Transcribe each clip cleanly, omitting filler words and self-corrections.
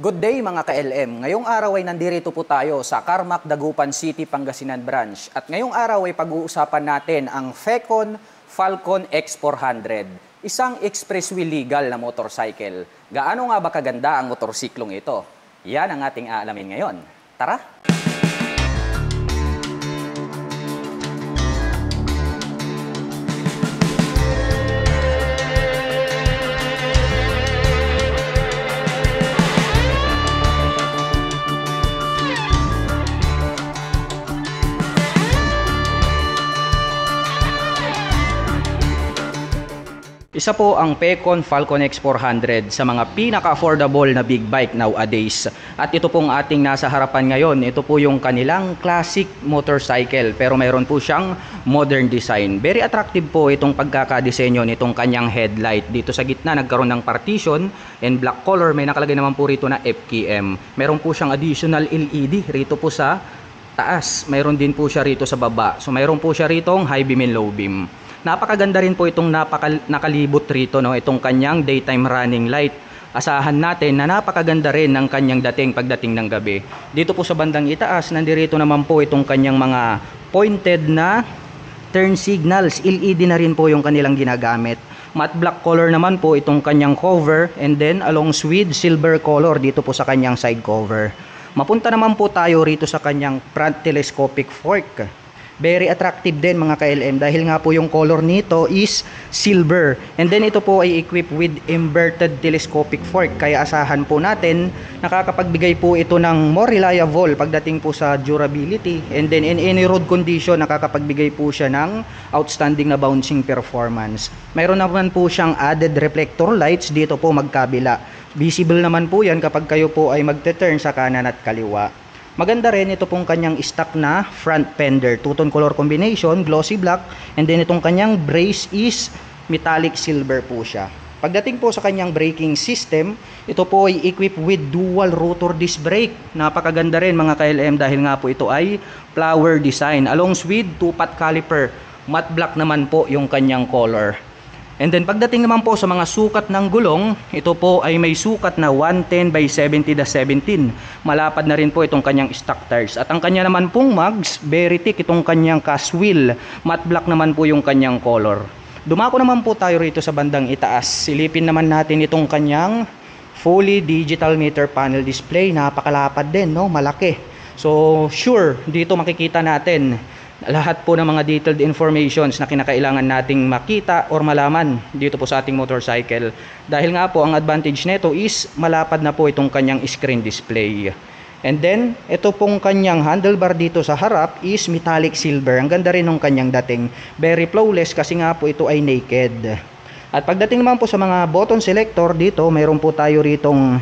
Good day mga ka-LM. Ngayong araw ay nandirito po tayo sa Carmack, Dagupan City, Pangasinan Branch. At ngayong araw ay pag-uusapan natin ang Fecon Falcon X400. Isang expressway legal na motorcycle. Gaano nga ba kaganda ang motorsiklong ito? Yan ang ating aalamin ngayon. Tara! Isa po ang Fecon Falcon X400 sa mga pinaka-affordable na big bike nowadays. At ito pong ating nasa harapan ngayon, ito po yung kanilang classic motorcycle pero mayroon po siyang modern design. Very attractive po itong pagkakadesenyo nitong kanyang headlight. Dito sa gitna nagkaroon ng partition and black color, may nakalagay naman po rito na FKM. Meron po siyang additional LED rito po sa taas. Mayroon din po siya rito sa baba. So mayroon po siya ritong high beam and low beam. Napakaganda rin po itong nakalibot rito, no? Itong kanyang daytime running light. Asahan natin na napakaganda rin ng kanyang dating pagdating ng gabi. Dito po sa bandang itaas, nandirito naman po itong kanyang mga pointed na turn signals. LED na rin po yung kanilang ginagamit. Matte black color naman po itong kanyang cover, and then along with silver color dito po sa kanyang side cover. Mapunta naman po tayo rito sa kanyang front telescopic fork. Very attractive din mga ka-LM dahil nga po yung color nito is silver. And then ito po ay equipped with inverted telescopic fork. Kaya asahan po natin nakakapagbigay po ito ng more reliable pagdating po sa durability. And then in any road condition nakakapagbigay po siya ng outstanding na bouncing performance. Mayroon naman po siyang added reflector lights dito po magkabila. Visible naman po yan kapag kayo po ay magte-turn sa kanan at kaliwa. Maganda rin ito pong kanyang stock na front fender, two-tone color combination, glossy black, and then itong kanyang brace is metallic silver po siya. Pagdating po sa kanyang braking system, ito po ay equipped with dual rotor disc brake. Napakaganda rin mga ka-LM dahil nga po ito ay flower design along with two-pot caliper. Matte black naman po yung kanyang color. And then pagdating naman po sa mga sukat ng gulong, ito po ay may sukat na 110 by 70/17. Malapad na rin po itong kanyang stock tires. At ang kanya naman pong mags, very thick itong kanyang cast wheel. Matte black naman po yung kanyang color. Dumako naman po tayo rito sa bandang itaas. Silipin naman natin itong kanyang fully digital meter panel display. Napakalapad din, no? Malaki. So sure, dito makikita natin lahat po ng mga detailed informations na kinakailangan nating makita or malaman dito po sa ating motorcycle. Dahil nga po ang advantage nito is malapad na po itong kanyang screen display. And then ito pong kanyang handlebar dito sa harap is metallic silver. Ang ganda rin ng kanyang dating. Very flawless kasi nga po ito ay naked. At pagdating naman po sa mga button selector dito, mayroon po tayo ritong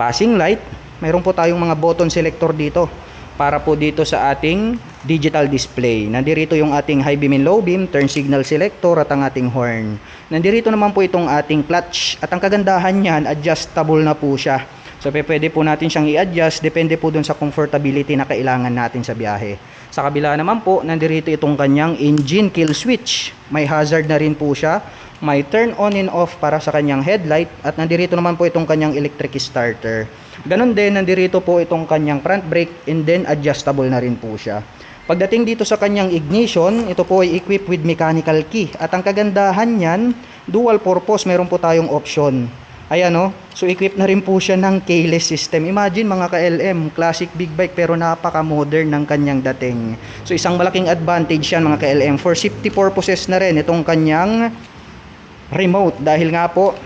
passing light. Mayroon po tayong mga button selector dito para po dito sa ating digital display. Nandirito yung ating high beam and low beam, turn signal selector at ang ating horn. Nandirito naman po itong ating clutch at ang kagandahan niyan, adjustable na po siya. So pwede po natin siyang i-adjust, depende po dun sa comfortability na kailangan natin sa biyahe. Sa kabila naman po, nandirito itong kanyang engine kill switch. May hazard na rin po siya. May turn on and off para sa kanyang headlight at nandirito naman po itong kanyang electric starter. Ganon din, nandirito po itong kanyang front brake and then adjustable na rin po siya. Pagdating dito sa kanyang ignition, ito po ay equipped with mechanical key. At ang kagandahan niyan, dual purpose, meron po tayong option. Ayan o, so equipped na rin po siya ng keyless system. Imagine mga ka-LM, classic big bike pero napaka-modern ng kanyang dating. So isang malaking advantage yan mga ka-LM. For safety purposes na rin itong kanyang remote. Dahil nga po,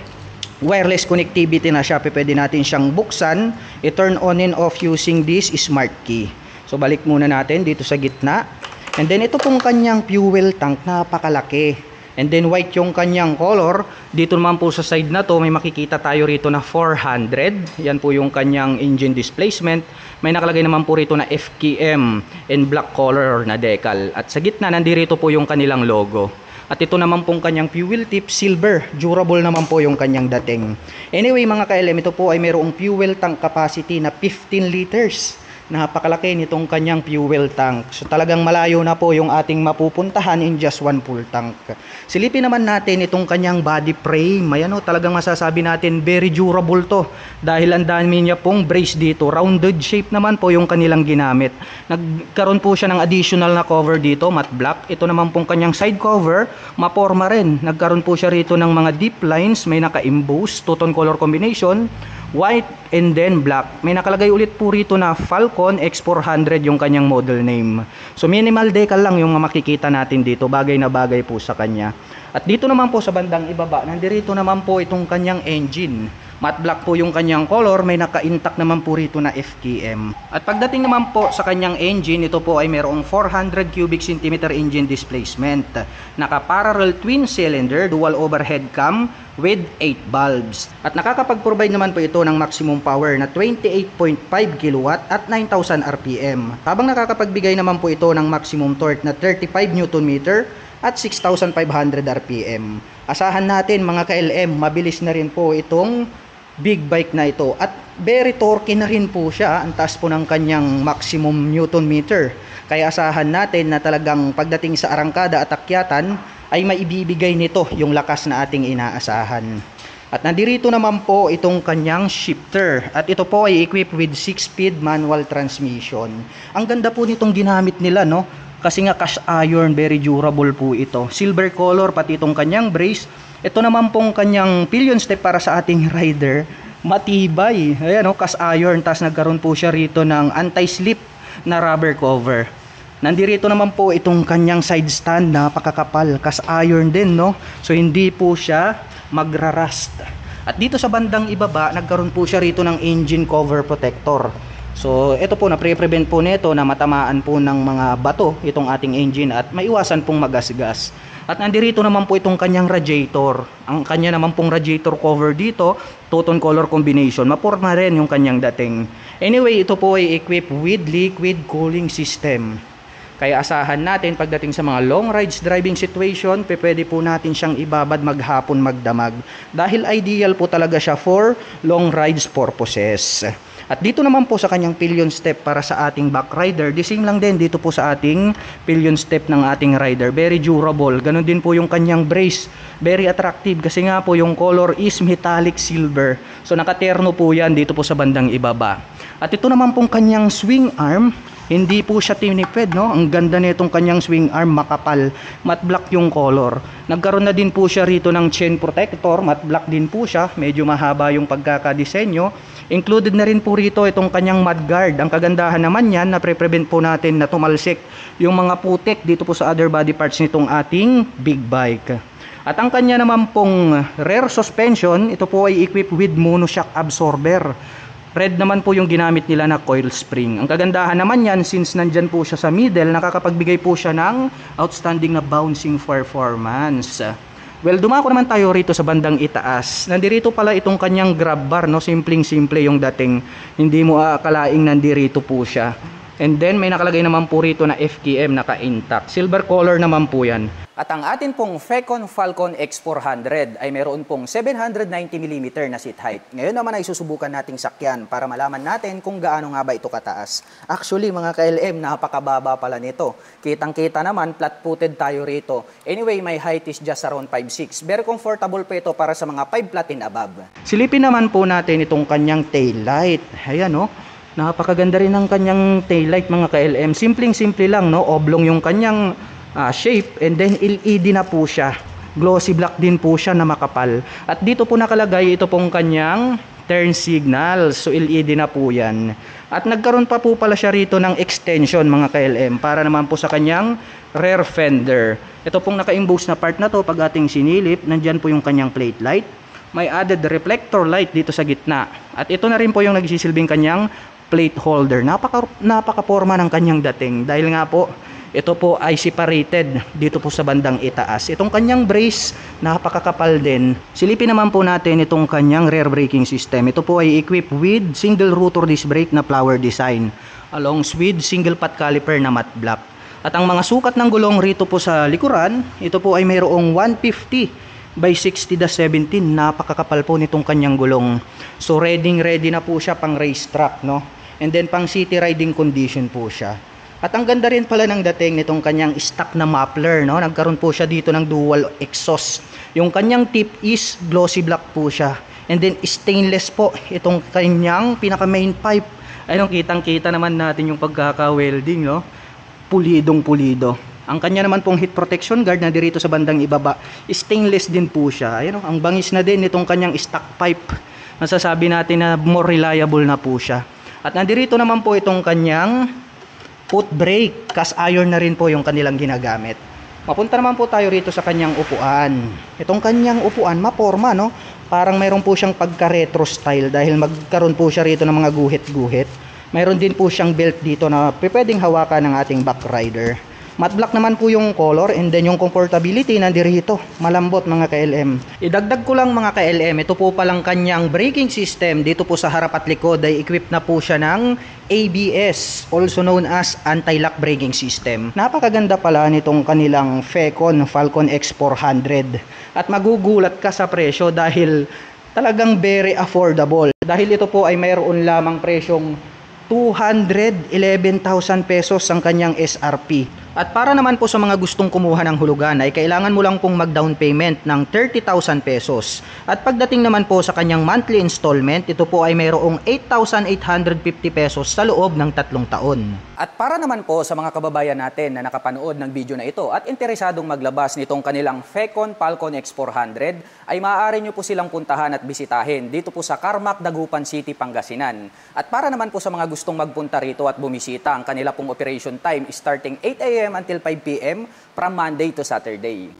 wireless connectivity na siya. Pwede natin siyang buksan, i-turn on and off using this smart key. So balik muna natin dito sa gitna. And then ito pong kanyang fuel tank, napakalaki. And then white yung kanyang color. Dito naman po sa side na to, may makikita tayo rito na 400. Yan po yung kanyang engine displacement. May nakalagay naman po rito na FKM in black color na decal. At sa gitna, nandito po yung kanilang logo. At ito naman pong kanyang fuel tip, silver. Durable naman po yung kanyang dating. Anyway mga ka-LM, ito po ay mayroong fuel tank capacity na 15 liters. Napakalaki nitong kanyang fuel tank. So talagang malayo na po yung ating mapupuntahan in just one full tank. Silipin naman natin itong kanyang body frame. Ayan o, talagang masasabi natin very durable to. Dahil ang dami niya pong brace dito. Rounded shape naman po yung kanilang ginamit. Nagkaroon po siya ng additional na cover dito, matte black. Ito naman pong kanyang side cover, maporma rin. Nagkaroon po siya rito ng mga deep lines. May naka-emboss, two-tone color combination, white and then black. May nakalagay ulit po rito na Falcon X400 yung kanyang model name. So minimal decal lang yung makikita natin dito. Bagay na bagay po sa kanya. At dito naman po sa bandang ibaba, nandirito naman po itong kanyang engine. Matte black po yung kanyang color, may naka-intact naman po rito na FKM. At pagdating naman po sa kanyang engine, ito po ay mayroong 400 cubic centimeter engine displacement. Naka-parallel twin cylinder, dual overhead cam with 8 bulbs. At nakakapag-provide naman po ito ng maximum power na 28.5 kW at 9,000 RPM. Habang nakakapagbigay naman po ito ng maximum torque na 35 Nm at 6,500 RPM. Asahan natin mga ka-LM, mabilis na rin po itong big bike na ito. At very torquey na rin po siya. Ang taas po ng kanyang maximum Newton meter. Kaya asahan natin na talagang pagdating sa arangkada at akyatan ay maibibigay nito yung lakas na ating inaasahan. At nandirito naman po itong kanyang shifter. At ito po ay equipped with 6-speed manual transmission. Ang ganda po nitong ginamit nila, no? Kasi nga cast iron, very durable po ito. Silver color, pati itong kanyang brace. Ito naman pong kanyang pillion step para sa ating rider. Matibay. Ayan o, cast iron. Tapos nagkaroon po siya rito ng anti-slip na rubber cover. Nandirito naman po itong kanyang side stand. Napakakapal. Cast iron din, no? So hindi po siya magrarust. At dito sa bandang ibaba, nagkaroon po siya rito ng engine cover protector. So ito po, na-prevent po nito na matamaan po ng mga bato itong ating engine at maiwasan pong magasgas. At nandirito naman po itong kanyang radiator. Ang kanya naman pong radiator cover dito, two-tone color combination. Maporma rin yung kanyang dating. Anyway, ito po ay equipped with liquid cooling system. Kaya asahan natin pagdating sa mga long rides driving situation, pwede po natin siyang ibabad maghapon magdamag. Dahil ideal po talaga siya for long rides purposes. At dito naman po sa kanyang pillion step para sa ating back rider, the same lang din dito po sa ating pillion step ng ating rider. Very durable. Ganon din po yung kanyang brace. Very attractive kasi nga po yung color is metallic silver. So nakaterno po yan dito po sa bandang ibaba. At ito naman pong kanyang swing arm. Hindi po siya tinipid, no? Ang ganda nitong kanyang swing arm, makapal. Matte black yung color. Nagkaroon na din po siya rito ng chain protector. Matte black din po siya. Medyo mahaba yung pagkakadisenyo. Included na rin po rito itong kanyang mudguard. Ang kagandahan naman yan, na pre-prevent po natin na tumalsik yung mga putik dito po sa other body parts nitong ating big bike. At ang kanya naman pong rear suspension, ito po ay equipped with monoshock absorber. Red naman po yung ginamit nila na coil spring. Ang kagandahan naman yan, since nandyan po siya sa middle, nakakapagbigay po siya ng outstanding na bouncing performance. Well, dumako naman tayo rito sa bandang itaas. Nandirito pala itong kanyang grab bar, no? Simpleng-simple yung dating. Hindi mo aakalaing nandirito po siya. And then may nakalagay naman po rito na FKM naka-intact. Silver color naman po yan. At ang atin pong Fecon Falcon X400 ay meron pong 790mm na seat height. Ngayon naman ay susubukan nating sakyan para malaman natin kung gaano nga ba ito kataas. Actually mga ka-LM, napakababa pala nito. Kitang-kita naman, flat-footed tayo rito. Anyway, my height is just around 5'6". Very comfortable po ito para sa mga 5 flat and above. Silipin naman po natin itong kanyang tail light. Ayan o. Napakaganda rin ng kanyang taillight mga ka-LM. Simpleng-simple lang, no? Oblong yung kanyang shape, and then LED na po siya. Glossy black din po siya na makapal. At dito po nakalagay ito pong kanyang turn signal. So LED na po yan. At nagkaroon pa po pala siya rito ng extension mga ka-LM para naman po sa kanyang rear fender. Ito pong naka-emboss na part na to, pag ating sinilip, nandyan po yung kanyang plate light. May added reflector light dito sa gitna. At ito na rin po yung nagsisilbing kanyang plate holder. Napaka-forma ng kanyang dating dahil nga po ito po ay separated dito po sa bandang itaas. Itong kanyang brace, napakakapal din. Silipin naman po natin itong kanyang rear braking system. Ito po ay equipped with single rotor disc brake na flower design along with single pot caliper na matte black. At ang mga sukat ng gulong rito po sa likuran, ito po ay mayroong 150 by 60-17. Napakakapal po nitong kanyang gulong. So ready na po siya pang race track, no? And then pang city riding condition po siya. At ang ganda rin pala ng dating nitong kanyang stock na muffler, no? Nagkaroon po siya dito ng dual exhaust. Yung kanyang tip is glossy black po siya. And then stainless po itong kanyang pinaka main pipe. Ayun, kitang-kita naman natin yung pagkaka-welding, no? Pulidong pulido. Ang kanya naman pong heat protection guard na dirito sa bandang ibaba, stainless din po siya. Ayun, ang bangis na din nitong kanyang stock pipe. Masasabi natin na more reliable na po siya. At nandirito naman po itong kanyang foot brake. Cast iron na rin po yung kanilang ginagamit. Mapunta naman po tayo rito sa kanyang upuan. Itong kanyang upuan, maporma, no? Parang mayroon po siyang pagka-retro style dahil magkaroon po siya rito ng mga guhit-guhit. Mayroon din po siyang belt dito na pwedeng hawakan ng ating back rider. Matte black naman po yung color, and then yung comfortability nandirito, malambot mga KLM. Idagdag ko lang mga KLM, ito po palang kanyang braking system dito po sa harap at likod ay equipped na po siya ng ABS, also known as anti-lock braking system. Napakaganda pala nitong kanilang Fecon Falcon X400 at magugulat ka sa presyo dahil talagang very affordable. Dahil ito po ay mayroon lamang presyong 211,000 pesos ang kanyang SRP. At para naman po sa mga gustong kumuha ng hulugan ay kailangan mo lang pong mag-down payment ng 30,000 pesos. At pagdating naman po sa kanyang monthly installment, ito po ay mayroong 8,850 pesos sa loob ng 3 taon. At para naman po sa mga kababayan natin na nakapanood ng video na ito at interesadong maglabas nitong kanilang Fecon Falcon X400, ay maaari nyo po silang puntahan at bisitahin dito po sa Carmack, Dagupan City, Pangasinan. At para naman po sa mga gustong magpunta rito at bumisita, ang kanila pong operation time is starting 8 AM until 5 PM from Monday to Saturday.